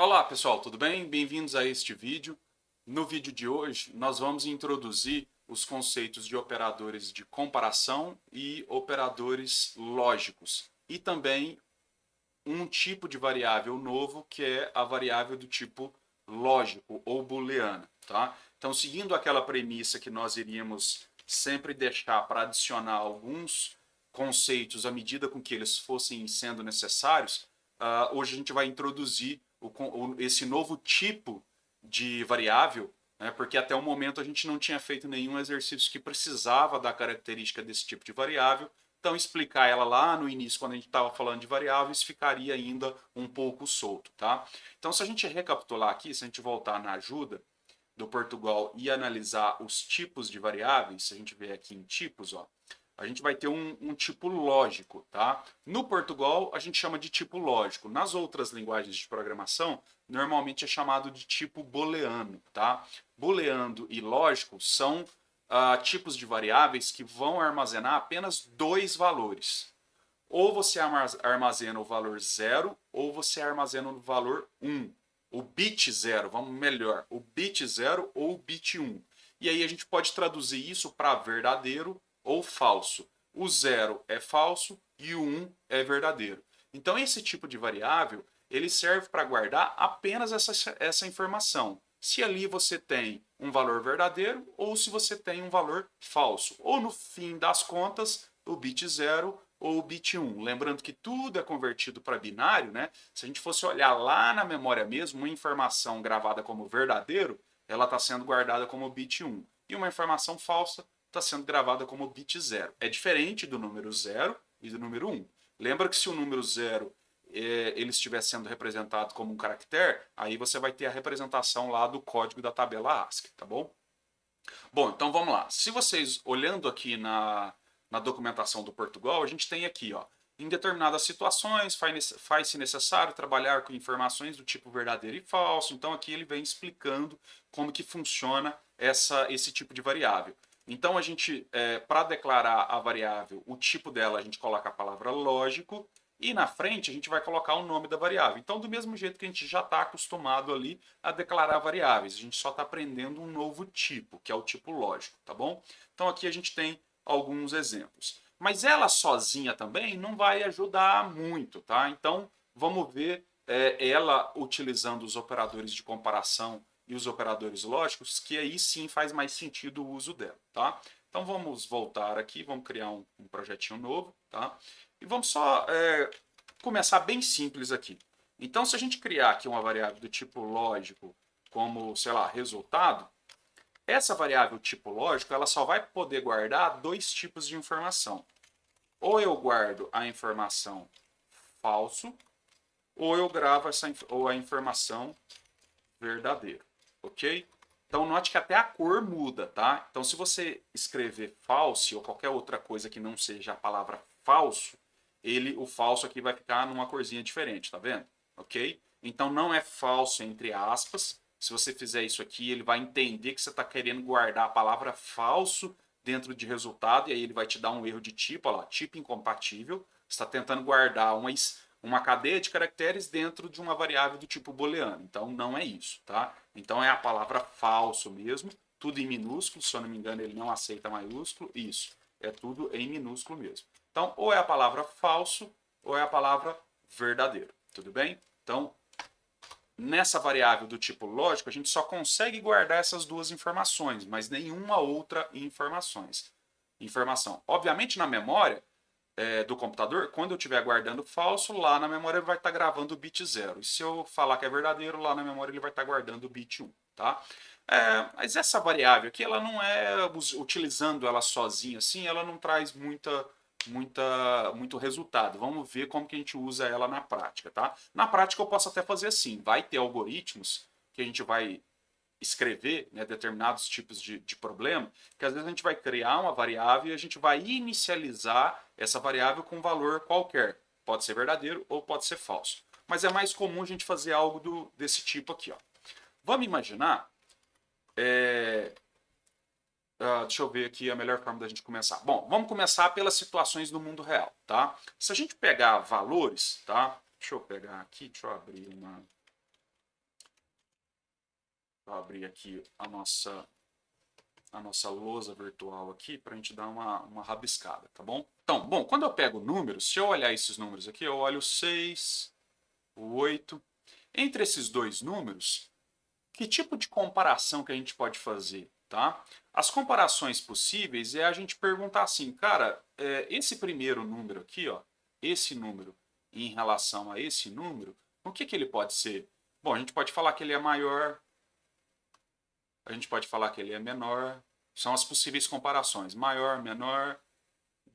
Olá pessoal, tudo bem? Bem-vindos a este vídeo. No vídeo de hoje nós vamos introduzir os conceitos de operadores de comparação e operadores lógicos e também um tipo de variável novo que é a variável do tipo lógico ou booleana, tá? Então, seguindo aquela premissa que nós iríamos sempre deixar para adicionar alguns conceitos à medida com que eles fossem sendo necessários, hoje a gente vai introduzir esse novo tipo de variável, né, porque até o momento a gente não tinha feito nenhum exercício que precisava da característica desse tipo de variável. Então, explicar ela lá no início, quando a gente estava falando de variáveis, ficaria ainda um pouco solto, tá? Então, se a gente recapitular aqui, se a gente voltar na ajuda do Portugal e analisar os tipos de variáveis, se a gente ver aqui em tipos, ó, a gente vai ter um tipo lógico, tá? No Portugal, a gente chama de tipo lógico. Nas outras linguagens de programação, normalmente é chamado de tipo booleano, tá? Booleano e lógico são tipos de variáveis que vão armazenar apenas dois valores. Ou você armazena o valor 0 ou você armazena o valor 1. O bit 0, vamos melhor, o bit 0 ou o bit 1. E aí a gente pode traduzir isso para verdadeiro ou falso. O 0 é falso e o 1 é verdadeiro. Então esse tipo de variável, ele serve para guardar apenas essa informação. Se ali você tem um valor verdadeiro ou se você tem um valor falso. Ou no fim das contas, o bit 0 ou o bit 1. Lembrando que tudo é convertido para binário, né? Se a gente fosse olhar lá na memória mesmo, uma informação gravada como verdadeiro, ela está sendo guardada como bit 1. E uma informação falsa está sendo gravada como bit 0. É diferente do número 0 e do número 1. Lembra que se o número 0 ele estiver sendo representado como um caractere, aí você vai ter a representação lá do código da tabela ASCII, tá bom? Bom, então vamos lá. Se vocês, olhando aqui na documentação do Portugal, a gente tem aqui, ó, em determinadas situações faz-se necessário trabalhar com informações do tipo verdadeiro e falso. Então aqui ele vem explicando como que funciona esse tipo de variável. Então a gente, para declarar a variável, o tipo dela, a gente coloca a palavra lógico e na frente a gente vai colocar o nome da variável. Então do mesmo jeito que a gente já está acostumado ali a declarar variáveis, a gente só está aprendendo um novo tipo, que é o tipo lógico, tá bom? Então aqui a gente tem alguns exemplos. Mas ela sozinha também não vai ajudar muito, tá? Então vamos ver ela utilizando os operadores de comparação e os operadores lógicos, que aí sim faz mais sentido o uso dela, tá? Então vamos voltar aqui, vamos criar um projetinho novo, tá? E vamos só começar bem simples aqui. Então, se a gente criar aqui uma variável do tipo lógico como, sei lá, resultado, essa variável tipo lógico, ela só vai poder guardar dois tipos de informação. Ou eu guardo a informação falso, ou eu gravo ou a informação verdadeiro, ok? Então note que até a cor muda, tá? Então se você escrever false ou qualquer outra coisa que não seja a palavra falso, o falso aqui vai ficar numa corzinha diferente, tá vendo? Ok? Então não é falso entre aspas. Se você fizer isso aqui, ele vai entender que você está querendo guardar a palavra falso dentro de resultado e aí ele vai te dar um erro de tipo, olha lá, tipo incompatível. Você está tentando guardar uma cadeia de caracteres dentro de uma variável do tipo booleano. Então não é isso, tá? Então é a palavra falso mesmo, tudo em minúsculo, se eu não me engano ele não aceita maiúsculo, isso, é tudo em minúsculo mesmo. Então ou é a palavra falso ou é a palavra verdadeiro, tudo bem? Então nessa variável do tipo lógico, a gente só consegue guardar essas duas informações, mas nenhuma outra informação. Obviamente na memória do computador, quando eu estiver guardando falso, lá na memória ele vai estar gravando o bit 0. E se eu falar que é verdadeiro, lá na memória ele vai estar guardando o bit 1. Tá? Mas essa variável aqui, ela não é, utilizando ela sozinha assim, ela não traz muito resultado. Vamos ver como que a gente usa ela na prática. Tá? Na prática eu posso até fazer assim, vai ter algoritmos que a gente vai escrever, né, determinados tipos de problema, que às vezes a gente vai criar uma variável e a gente vai inicializar essa variável com um valor qualquer. Pode ser verdadeiro ou pode ser falso. Mas é mais comum a gente fazer algo desse tipo aqui. Ó. Vamos imaginar. Deixa eu ver aqui a melhor forma da gente começar. Bom, vamos começar pelas situações do mundo real. Tá? Se a gente pegar valores, tá? Deixa eu pegar aqui, deixa eu abrir uma. abrir aqui a nossa lousa virtual aqui para a gente dar uma rabiscada, tá bom? Então, bom, quando eu pego números, se eu olhar esses números aqui, eu olho o 6, o 8. Entre esses dois números, que tipo de comparação que a gente pode fazer, tá? As comparações possíveis é a gente perguntar assim, cara, esse primeiro número aqui, ó, esse número em relação a esse número, o que ele pode ser? Bom, a gente pode falar que ele é maior, a gente pode falar que ele é menor, são as possíveis comparações, maior, menor,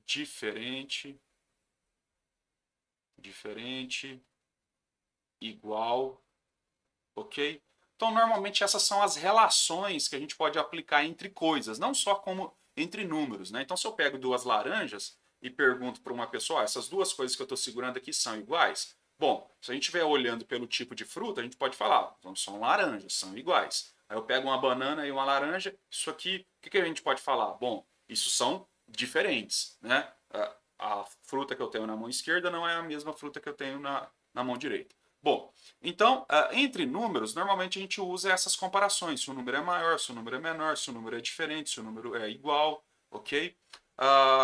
diferente, igual, ok? Então, normalmente essas são as relações que a gente pode aplicar entre coisas, não só como entre números, né? Então, se eu pego duas laranjas e pergunto para uma pessoa, essas duas coisas que eu estou segurando aqui são iguais? Bom, se a gente estiver olhando pelo tipo de fruta, a gente pode falar, então, são laranjas, são iguais. Aí eu pego uma banana e uma laranja, isso aqui, o que a gente pode falar? Bom, isso são diferentes, né? A fruta que eu tenho na mão esquerda não é a mesma fruta que eu tenho na mão direita. Bom, então, entre números, normalmente a gente usa essas comparações. Se o número é maior, se o número é menor, se o número é diferente, se o número é igual, ok?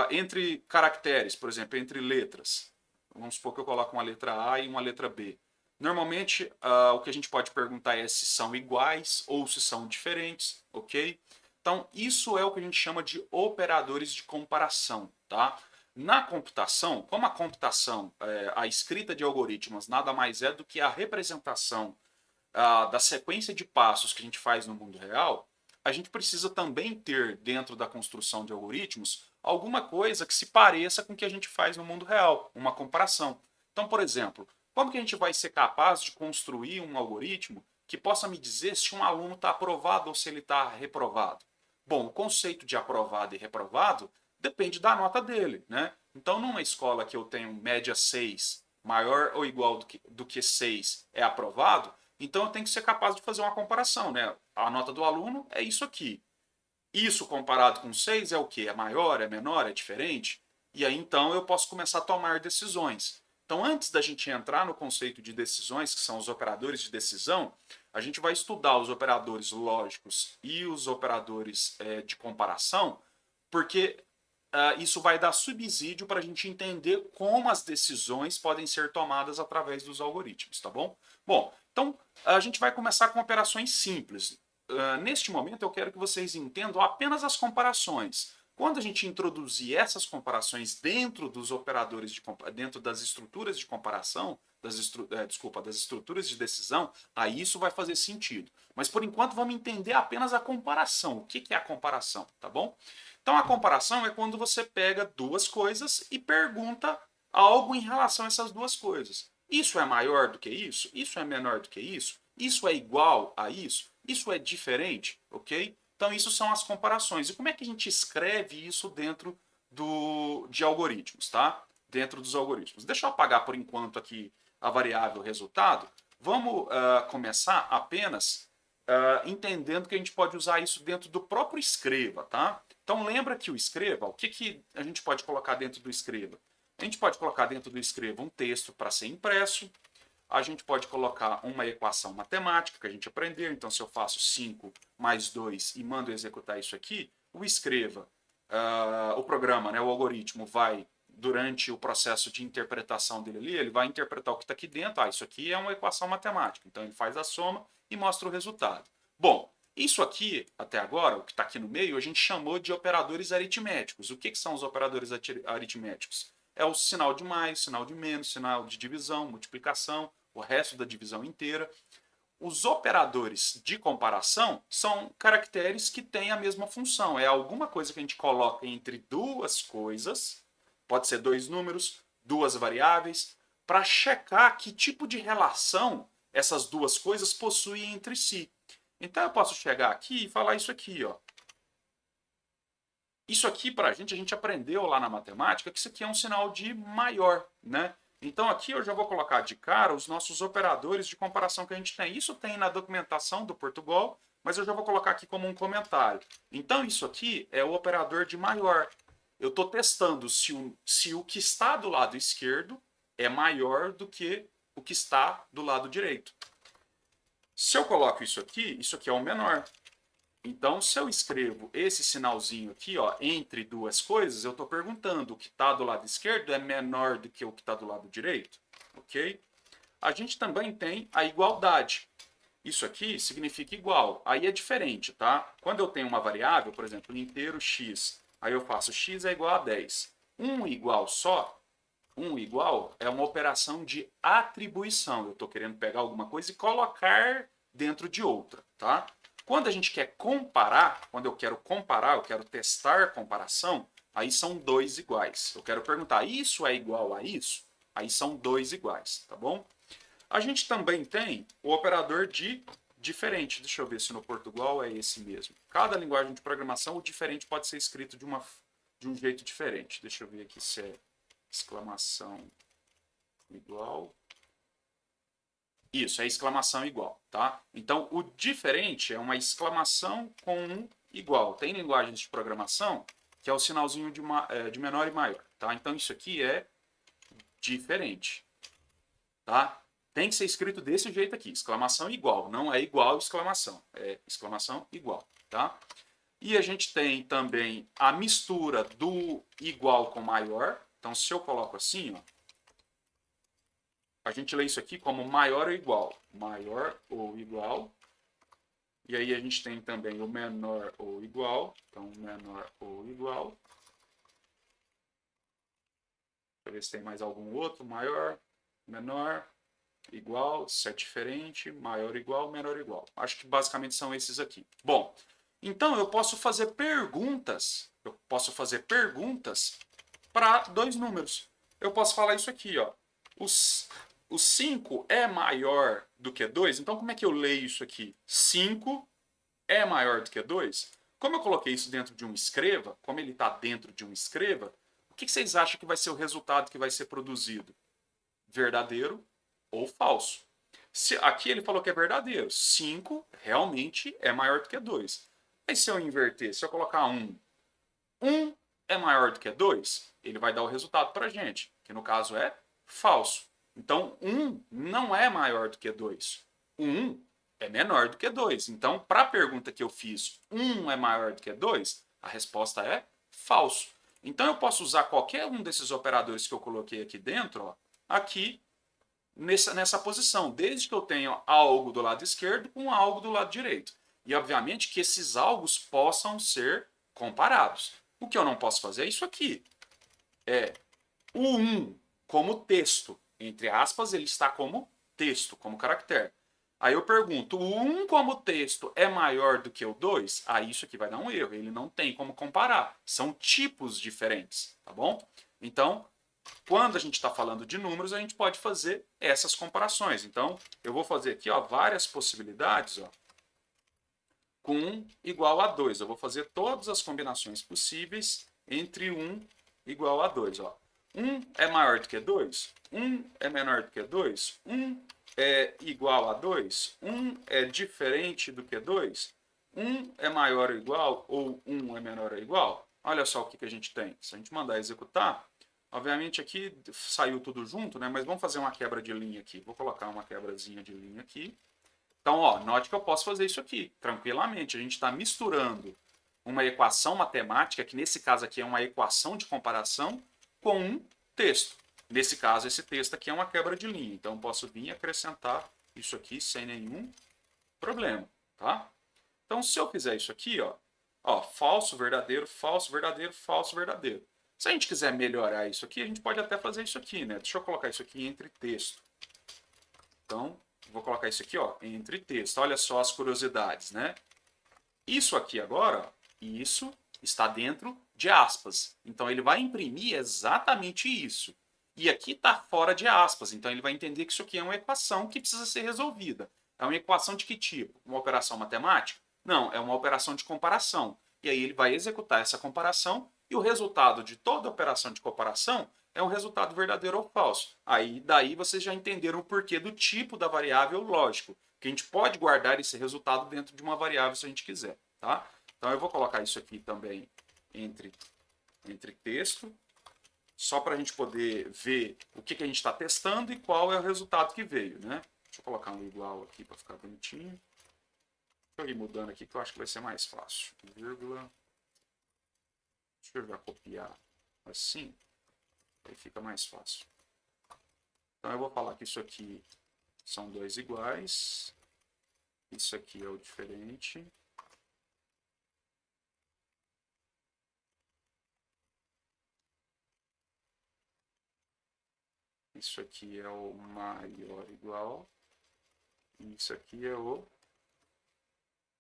Entre caracteres, por exemplo, entre letras. Vamos supor que eu coloco uma letra A e uma letra B. Normalmente, o que a gente pode perguntar é se são iguais ou se são diferentes, ok? Então, isso é o que a gente chama de operadores de comparação, tá? Na computação, como a computação, a escrita de algoritmos nada mais é do que a representação da sequência de passos que a gente faz no mundo real, a gente precisa também ter dentro da construção de algoritmos alguma coisa que se pareça com o que a gente faz no mundo real, uma comparação. Então, por exemplo, como que a gente vai ser capaz de construir um algoritmo que possa me dizer se um aluno está aprovado ou se ele está reprovado? Bom, o conceito de aprovado e reprovado depende da nota dele, né? Então, numa escola que eu tenho média 6, maior ou igual do que 6 é aprovado, então eu tenho que ser capaz de fazer uma comparação, né? A nota do aluno é isso aqui. Isso comparado com 6 é o quê? É maior, é menor, é diferente? E aí então eu posso começar a tomar decisões. Então, antes da gente entrar no conceito de decisões, que são os operadores de decisão, a gente vai estudar os operadores lógicos e os operadores de comparação, porque isso vai dar subsídio para a gente entender como as decisões podem ser tomadas através dos algoritmos, tá bom? Bom, então a gente vai começar com operações simples. Neste momento eu quero que vocês entendam apenas as comparações. Quando a gente introduzir essas comparações dentro dos operadores dentro das estruturas de comparação, das estruturas de decisão, aí isso vai fazer sentido. Mas por enquanto vamos entender apenas a comparação. O que é a comparação, tá bom? Então a comparação é quando você pega duas coisas e pergunta algo em relação a essas duas coisas. Isso é maior do que isso? Isso é menor do que isso? Isso é igual a isso? Isso é diferente? Ok? Então isso são as comparações. E como é que a gente escreve isso dentro de algoritmos, tá? Dentro dos algoritmos. Deixa eu apagar por enquanto aqui a variável resultado. Vamos começar apenas entendendo que a gente pode usar isso dentro do próprio Escreva, tá? Então lembra que o Escreva, o que a gente pode colocar dentro do Escreva? A gente pode colocar dentro do Escreva um texto para ser impresso, a gente pode colocar uma equação matemática que a gente aprendeu, então se eu faço 5 mais 2 e mando executar isso aqui, o Escreva, o programa, né, o algoritmo vai, durante o processo de interpretação dele ali, ele vai interpretar o que está aqui dentro, isso aqui é uma equação matemática, então ele faz a soma e mostra o resultado. Bom, isso aqui, até agora, o que está aqui no meio, a gente chamou de operadores aritméticos. O que são os operadores aritméticos? É o sinal de mais, sinal de menos, sinal de divisão, multiplicação, o resto da divisão inteira. Os operadores de comparação são caracteres que têm a mesma função. É alguma coisa que a gente coloca entre duas coisas, pode ser dois números, duas variáveis, para checar que tipo de relação essas duas coisas possuem entre si. Então eu posso chegar aqui e falar isso aqui, ó. Isso aqui para a gente aprendeu lá na matemática que isso aqui é um sinal de maior, né? Então aqui eu já vou colocar de cara os nossos operadores de comparação que a gente tem. Isso tem na documentação do Portugal, mas eu já vou colocar aqui como um comentário. Então isso aqui é o operador de maior. Eu estou testando se o que está do lado esquerdo é maior do que o que está do lado direito. Se eu coloco isso aqui é o menor. Então, se eu escrevo esse sinalzinho aqui, ó, entre duas coisas, eu estou perguntando, o que está do lado esquerdo é menor do que o que está do lado direito? Ok? A gente também tem a igualdade. Isso aqui significa igual. Aí é diferente, tá? Quando eu tenho uma variável, por exemplo, inteiro x, aí eu faço x é igual a 10. Um igual só, um igual é uma operação de atribuição. Eu estou querendo pegar alguma coisa e colocar dentro de outra, tá? Quando a gente quer comparar, quando eu quero comparar, eu quero testar comparação, aí são dois iguais. Eu quero perguntar, isso é igual a isso? Aí são dois iguais, tá bom? A gente também tem o operador de diferente. Deixa eu ver se no Portugal é esse mesmo. Cada linguagem de programação, o diferente pode ser escrito de um jeito diferente. Deixa eu ver aqui se é exclamação igual. Isso, é exclamação igual, tá? Então, o diferente é uma exclamação com um igual. Tem linguagens de programação que é o sinalzinho de menor e maior, tá? Então, isso aqui é diferente, tá? Tem que ser escrito desse jeito aqui, exclamação igual. Não é igual exclamação, é exclamação igual, tá? E a gente tem também a mistura do igual com maior. Então, se eu coloco assim, ó, a gente lê isso aqui como maior ou igual. Maior ou igual. E aí a gente tem também o menor ou igual. Então, menor ou igual. Deixa eu ver se tem mais algum outro. Maior, menor, igual, se é diferente, maior igual, menor igual. Acho que basicamente são esses aqui. Bom, então eu posso fazer perguntas. Eu posso fazer perguntas para dois números. Eu posso falar isso aqui, ó. O 5 é maior do que 2, então como é que eu leio isso aqui? 5 é maior do que 2? Como eu coloquei isso dentro de um escreva, como ele está dentro de um escreva, o que vocês acham que vai ser o resultado que vai ser produzido? Verdadeiro ou falso? Aqui ele falou que é verdadeiro. 5 realmente é maior do que 2. Mas se eu inverter, se eu colocar 1, 1 é maior do que 2, ele vai dar o resultado para a gente, que no caso é falso. Então, 1 não é maior do que 2. 1 é menor do que 2. Então, para a pergunta que eu fiz, 1 é maior do que 2, a resposta é falso. Então, eu posso usar qualquer um desses operadores que eu coloquei aqui dentro, ó, aqui nessa posição, desde que eu tenha algo do lado esquerdo com algo do lado direito. E, obviamente, que esses algos possam ser comparados. O que eu não posso fazer é isso aqui. É o 1 como texto. Entre aspas, ele está como texto, como caractere. Aí eu pergunto, o 1 como texto é maior do que o 2? Aí isso aqui vai dar um erro, ele não tem como comparar. São tipos diferentes, tá bom? Então, quando a gente está falando de números, a gente pode fazer essas comparações. Então, eu vou fazer aqui ó, várias possibilidades ó, com 1 igual a 2. Eu vou fazer todas as combinações possíveis entre 1 igual a 2. Ó. 1 é maior do que 2, 1 é menor do que 2, 1 é igual a 2, 1 é diferente do que 2, 1 é maior ou igual ou 1 é menor ou igual. Olha só o que a gente tem. Se a gente mandar executar, obviamente aqui saiu tudo junto, né? Mas vamos fazer uma quebra de linha aqui. Vou colocar uma quebrazinha de linha aqui. Então, ó, note que eu posso fazer isso aqui, tranquilamente. A gente está misturando uma equação matemática, que nesse caso aqui é uma equação de comparação, com um texto. Nesse caso, esse texto aqui é uma quebra de linha. Então, eu posso vir e acrescentar isso aqui sem nenhum problema, tá? Então, se eu fizer isso aqui, ó, falso, verdadeiro, falso, verdadeiro, falso, verdadeiro. Se a gente quiser melhorar isso aqui, a gente pode até fazer isso aqui, né? Deixa eu colocar isso aqui entre texto. Então, vou colocar isso aqui, ó, entre texto. Olha só as curiosidades, né? Isso aqui agora, ó, isso está dentro de aspas. Então, ele vai imprimir exatamente isso. E aqui está fora de aspas. Então, ele vai entender que isso aqui é uma equação que precisa ser resolvida. É uma equação de que tipo? Uma operação matemática? Não, é uma operação de comparação. E aí ele vai executar essa comparação e o resultado de toda operação de comparação é um resultado verdadeiro ou falso. Aí daí vocês já entenderam o porquê do tipo da variável lógico, que a gente pode guardar esse resultado dentro de uma variável se a gente quiser, tá? Então eu vou colocar isso aqui também entre texto, só para a gente poder ver o que a gente está testando e qual é o resultado que veio, né? Deixa eu colocar um igual aqui para ficar bonitinho. Deixa eu ir mudando aqui que eu acho que vai ser mais fácil. Vírgula. Deixa eu já copiar assim. Aí fica mais fácil. Então eu vou falar que isso aqui são dois iguais. Isso aqui é o diferente. Isso aqui é o maior igual. E isso aqui é o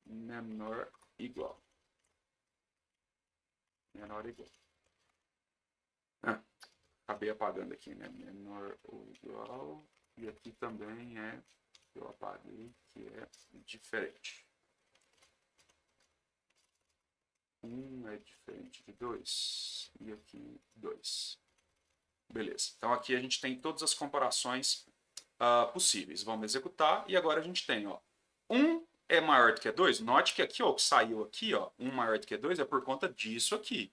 menor igual. Menor igual. Acabei apagando aqui, né? Menor ou igual. E aqui também é, eu apaguei, que é diferente. 1 é diferente de 2. E aqui 2. Beleza. Então aqui a gente tem todas as comparações possíveis. Vamos executar. E agora a gente tem, ó, 1 é maior do que 2. Note que aqui, ó, o que saiu aqui, ó, 1 maior do que 2 é por conta disso aqui.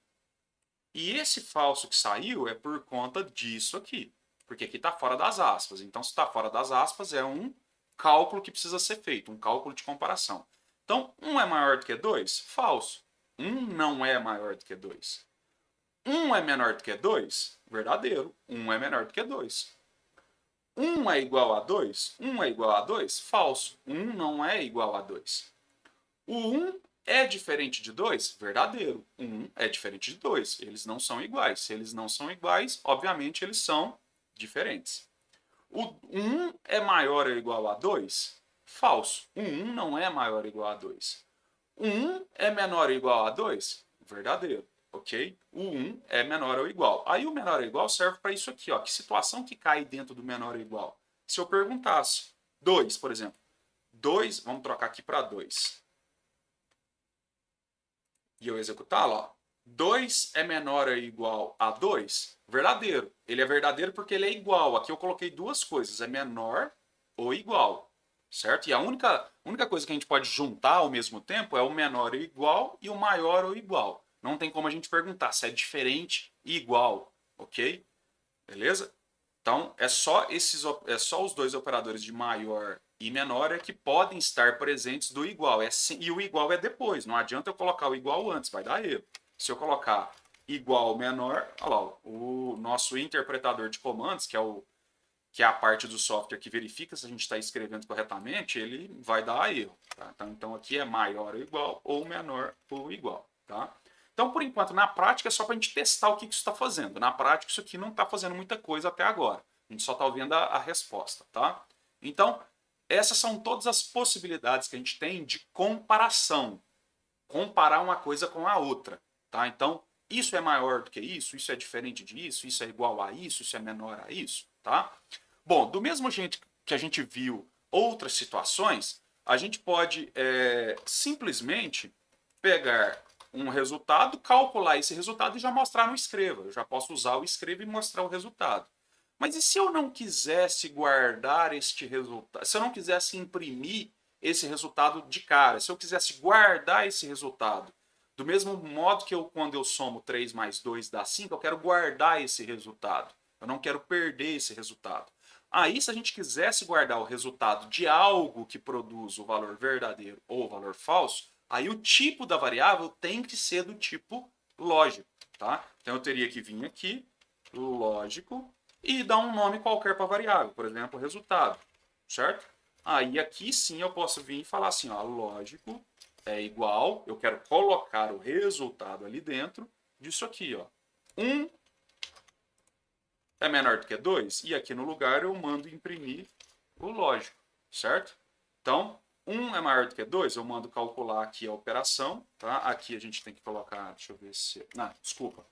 E esse falso que saiu é por conta disso aqui. Porque aqui está fora das aspas. Então, se está fora das aspas, é um cálculo que precisa ser feito, um cálculo de comparação. Então, 1 é maior do que 2? Falso. 1 não é maior do que 2. 1 é menor do que 2? Verdadeiro. 1 é menor do que 2. 1 é igual a 2? 1 é igual a 2? Falso. 1 não é igual a 2. O 1 é diferente de 2? Verdadeiro. 1 é diferente de 2. Eles não são iguais. Se eles não são iguais, obviamente eles são diferentes. O 1 é maior ou igual a 2? Falso. O 1 não é maior ou igual a 2. O 1 é menor ou igual a 2? Verdadeiro. Ok? O 1 é menor ou igual. Aí o menor ou igual serve para isso aqui. Ó. Que situação que cai dentro do menor ou igual? Se eu perguntasse 2, por exemplo. 2, vamos trocar aqui para 2. E eu executá-lo, ó. 2 é menor ou igual a 2? Verdadeiro. Ele é verdadeiro porque ele é igual. Aqui eu coloquei duas coisas, é menor ou igual, certo? E a única coisa que a gente pode juntar ao mesmo tempo é o menor ou igual e o maior ou igual. Não tem como a gente perguntar se é diferente e igual, ok? Beleza? Então, é só os dois operadores de maior e menor é que podem estar presentes do igual. E o igual é depois. Não adianta eu colocar o igual antes, vai dar erro. Se eu colocar igual menor, olha lá, o nosso interpretador de comandos, que é a parte do software que verifica se a gente está escrevendo corretamente, ele vai dar erro. Tá? Então aqui é maior ou igual ou menor ou igual. Tá? Então, por enquanto, na prática é só para a gente testar o que isso está fazendo. Na prática, isso aqui não está fazendo muita coisa até agora. A gente só está vendo a resposta. Tá? Então, essas são todas as possibilidades que a gente tem de comparação. Comparar uma coisa com a outra. Tá? Então, isso é maior do que isso é diferente disso, isso é igual a isso é menor a isso. Tá? Bom, do mesmo jeito que a gente viu outras situações, a gente pode simplesmente pegar um resultado, calcular esse resultado e já mostrar no Escreva. Eu já posso usar o Escreva e mostrar o resultado. Mas e se eu não quisesse guardar este resultado? Se eu não quisesse imprimir esse resultado de cara? Se eu quisesse guardar esse resultado? Do mesmo modo que quando eu somo 3 mais 2 dá 5, eu quero guardar esse resultado. Eu não quero perder esse resultado. Aí, se a gente quisesse guardar o resultado de algo que produz o valor verdadeiro ou o valor falso, aí o tipo da variável tem que ser do tipo lógico. Tá? Então, eu teria que vir aqui, lógico, e dar um nome qualquer para a variável, por exemplo, resultado. Certo? Aí, aqui sim, eu posso vir e falar assim, ó, lógico é igual, eu quero colocar o resultado ali dentro disso aqui. Ó. 1 é menor do que 2, e aqui no lugar eu mando imprimir o lógico, certo? Então, 1 é maior do que 2, eu mando calcular aqui a operação, tá? Aqui a gente tem que colocar, deixa eu ver se... Não, desculpa,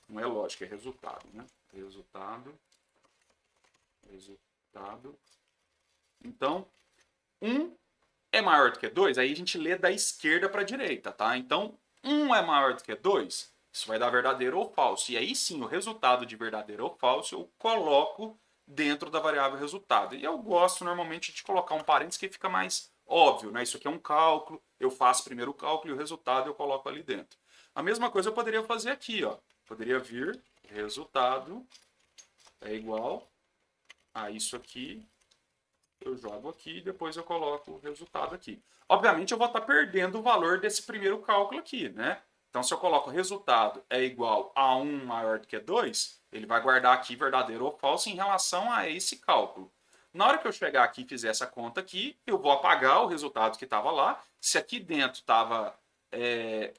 não é lógico, é resultado, né? Resultado. Então, 1 é maior do que 2, aí a gente lê da esquerda para a direita, tá? Então, 1 é maior do que 2, isso vai dar verdadeiro ou falso. E aí sim, o resultado de verdadeiro ou falso eu coloco dentro da variável resultado. E eu gosto normalmente de colocar um parênteses que fica mais óbvio, né? Isso aqui é um cálculo, eu faço primeiro o cálculo e o resultado eu coloco ali dentro. A mesma coisa eu poderia fazer aqui, ó. Poderia vir resultado é igual a isso aqui eu jogo aqui e depois eu coloco o resultado aqui. Obviamente eu vou estar perdendo o valor desse primeiro cálculo aqui, né? Então se eu coloco o resultado é igual a 1 maior do que 2, ele vai guardar aqui verdadeiro ou falso em relação a esse cálculo. Na hora que eu chegar aqui e fizer essa conta aqui, eu vou apagar o resultado que estava lá. Se aqui dentro estava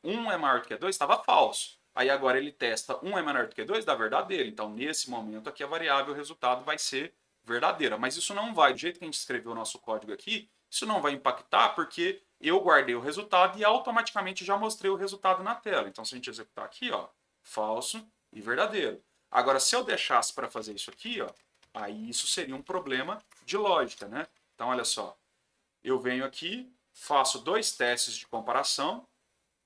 1 é maior do que 2, estava falso. Aí agora ele testa 1 é menor do que 2, dá verdadeiro. Então nesse momento aqui a variável resultado vai ser verdadeira. Mas isso não vai, do jeito que a gente escreveu o nosso código aqui, isso não vai impactar porque eu guardei o resultado e automaticamente já mostrei o resultado na tela. Então se a gente executar aqui, ó, falso e verdadeiro. Agora se eu deixasse para fazer isso aqui, ó, aí isso seria um problema de lógica, né? Então olha só, eu venho aqui, faço 2 testes de comparação,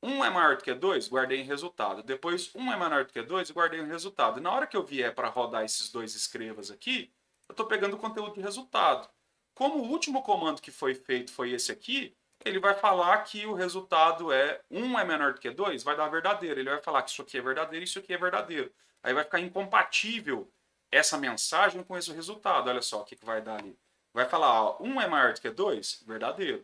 1 é maior do que 2, guardei em resultado. Depois 1 é menor do que 2, guardei em resultado. E na hora que eu vier para rodar esses dois escrevas aqui, eu estou pegando o conteúdo de resultado. Como o último comando que foi feito foi esse aqui, ele vai falar que o resultado é 1 é menor do que 2, vai dar verdadeiro. Ele vai falar que isso aqui é verdadeiro e isso aqui é verdadeiro. Aí vai ficar incompatível essa mensagem com esse resultado. Olha só o que vai dar ali. Vai falar, ó, 1 é maior do que 2, verdadeiro.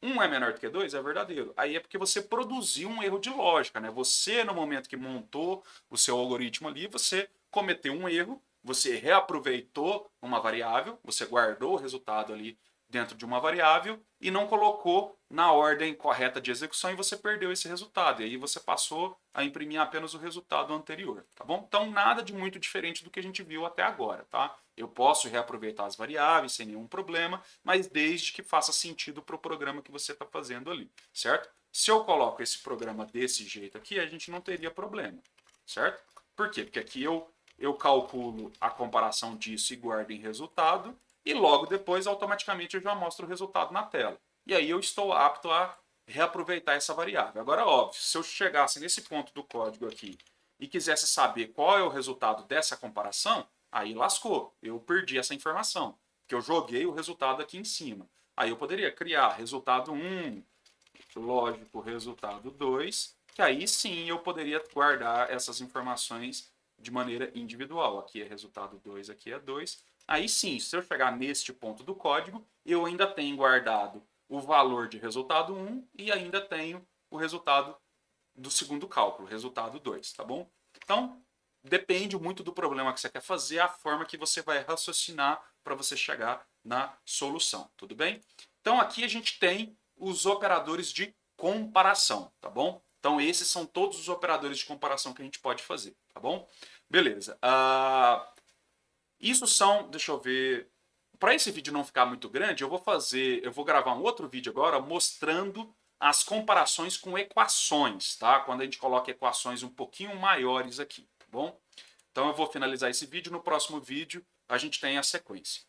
1 é menor do que 2 é verdadeiro. Aí é porque você produziu um erro de lógica, né? Você, no momento que montou o seu algoritmo ali, você cometeu um erro, você reaproveitou uma variável, você guardou o resultado ali dentro de uma variável e não colocou na ordem correta de execução e você perdeu esse resultado. E aí você passou a imprimir apenas o resultado anterior, tá bom? Então nada de muito diferente do que a gente viu até agora, tá? Eu posso reaproveitar as variáveis sem nenhum problema, mas desde que faça sentido para o programa que você está fazendo ali, certo? Se eu coloco esse programa desse jeito aqui, a gente não teria problema, certo? Por quê? Porque aqui eu calculo a comparação disso e guardo em resultado, e logo depois automaticamente eu já mostro o resultado na tela. E aí eu estou apto a reaproveitar essa variável. Agora, óbvio, se eu chegasse nesse ponto do código aqui e quisesse saber qual é o resultado dessa comparação, aí lascou, eu perdi essa informação, que eu joguei o resultado aqui em cima. Aí eu poderia criar resultado 1, lógico, resultado 2, que aí sim eu poderia guardar essas informações de maneira individual. Aqui é resultado 2, aqui é 2. Aí sim, se eu chegar neste ponto do código, eu ainda tenho guardado o valor de resultado 1 e ainda tenho o resultado do segundo cálculo, resultado 2, tá bom? Então, depende muito do problema que você quer fazer, a forma que você vai raciocinar para você chegar na solução, tudo bem? Então, aqui a gente tem os operadores de comparação, tá bom? Então, esses são todos os operadores de comparação que a gente pode fazer, tá bom? Beleza. Isso são, deixa eu ver, para esse vídeo não ficar muito grande, eu vou gravar um outro vídeo agora mostrando as comparações com equações, tá? Quando a gente coloca equações um pouquinho maiores aqui, tá bom? Então eu vou finalizar esse vídeo, no próximo vídeo a gente tem a sequência.